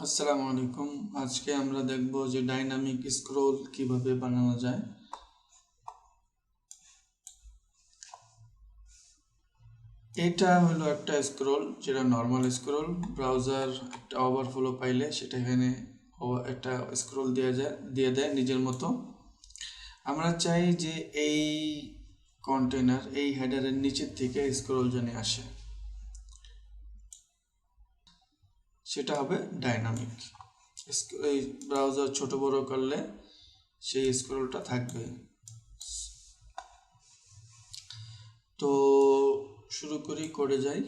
আসসালামু আলাইকুম। আজকে আমরা দেখব যে ডাইনামিক স্ক্রোল কিভাবে বানানো যায়। এটা হলো একটা স্ক্রোল, যেটা নর্মাল স্ক্রোল। ব্রাউজার একটা ওভারফ্লো পাইলে সেটা এখানে একটা স্ক্রোল দিয়ে দেয় নিজের মতো। আমরা চাই যে এই কন্টেনার, এই হেডারের নিচের থেকে স্ক্রোল যেন আসে, সেটা হবে ডাইনামিক। এই ব্রাউজার ছোট বড় করলে সেই স্ক্রোলটা থাকবে। তো শুরু করি, করে যাই।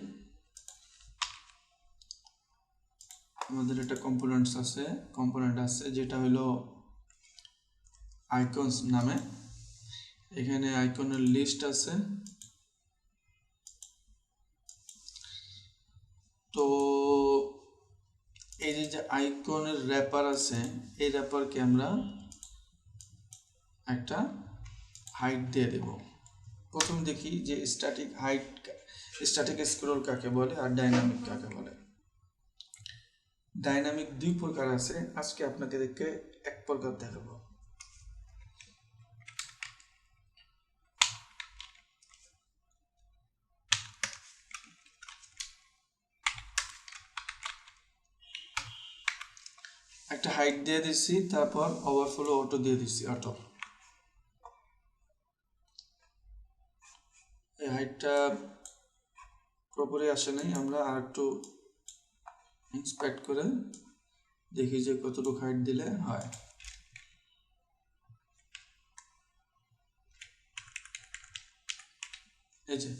আমাদের একটা কম্পোনেন্ট আছে যেটা হলো আইকনস নামে। এখানে আইকনের লিস্ট আছে। তো এই যে আইকনের র্যাপার আছে, এই র্যাপারকে আমরা একটা হাইট দিয়ে দেব। প্রথম দেখি যে স্ট্যাটিক স্ক্রোল কাকে বলে আর ডাইনামিক কাকে বলে। ডাইনামিক দুই প্রকার আছে, আজকে আপনাদেরকে এক প্রকার দেখাবো। একটা হাইট দিয়ে দিচ্ছি, তারপর ওভারফ্লো অটো দিয়ে দিচ্ছি। অটো এই হাইটটা প্রপারলি আসে নাই, আমরা আর একটু ইন্সপেক্ট করে দেখি যে কতটুকু হাইট দিলে হয়। এই যে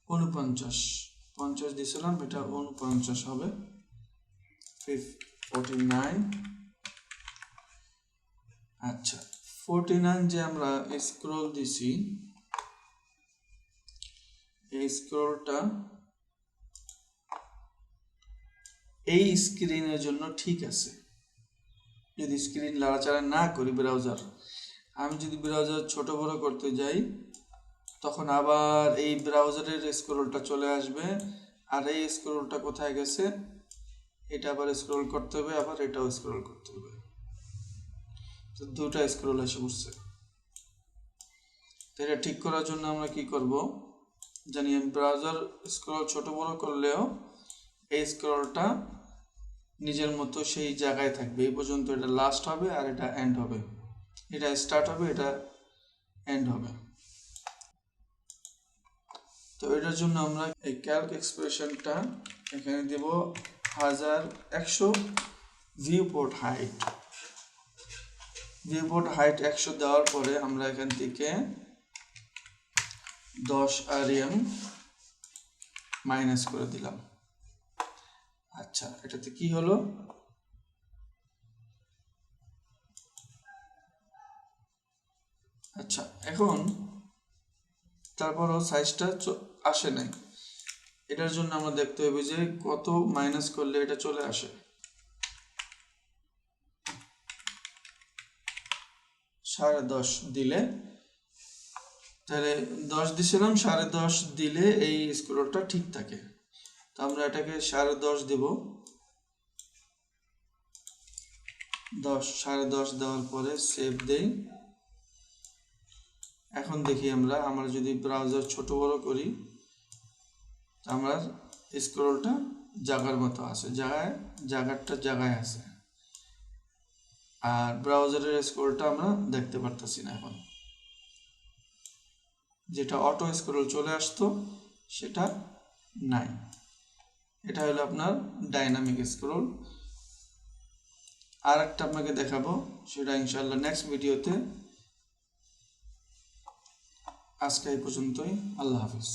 49 দিয়েছিলাম, এটা 49 হবে। 49। আচ্ছা, 49 যে আমরা স্ক্রল দিছি, এই স্ক্রলটা এই স্ক্রিনের জন্য ঠিক আছে। যদি স্ক্রিন নাড়াচাড়া না করি ব্রাউজার, আমি যদি ব্রাউজার ছোট বড় করতে যাই, তখন আবার এই ব্রাউজারের স্ক্রলটা চলে আসবে। আর এই স্ক্রলটা কোথায় গেছে, এটা আবার স্ক্রল করতে হবে, আবার এটাও স্ক্রল করতে হবে। তো দুটা স্ক্রল এসে পড়ছে। তো এটা ঠিক করার জন্য আমরা কি করব, জানি ব্রাউজার স্ক্রল ছোট বড় করলেও এই স্ক্রলটা নিজের মতো সেই জায়গায় থাকবে। এই পর্যন্ত এটা লাস্ট হবে আর এটা এন্ড হবে। এটা স্টার্ট হবে, এটা এন্ড হবে। তো এটার জন্য আমরা এই ক্যালক এক্সপ্রেশনটা এখানে দেব 1100 ভিউপোর্ট হাইট। ভিউপোর্ট হাইট 100 দেওয়ার পরে আমরা এখান থেকে 10 rem মাইনাস করে দিলাম। আচ্ছা, এটাতে কি হলো, আচ্ছা এখন তারপরও সাইজটা আসে নাই। এটার জন্য আমরা দেখতে হবে যে কত মাইনাস করলে এটা চলে আসে। 10.5 দিলে, তাহলে 10 দিছিলাম, 10.5 দিলে এই স্ক্রলটা ঠিক থাকে। তো আমরা এটাকে 10.5 দেব। 10.5 দেওয়ার পরে সেভ দেই। এখন দেখি আমরা যদি ব্রাউজার ছোট বড় করি, আমার স্ক্রলটা জায়গার মতো আছে, জায়গায় আছে। আর ব্রাউজারের স্ক্রলটা আমরা দেখতে পারতেছি না এখন। যেটা অটো স্ক্রল চলে আসতো সেটা নাই। এটা হলো আপনার ডাইনামিক স্ক্রল। আর একটা আপনাকে দেখাবো, সেটা ইনশাআল্লাহ নেক্সট ভিডিওতে। আজকে এই পর্যন্তই। আল্লাহ হাফিজ।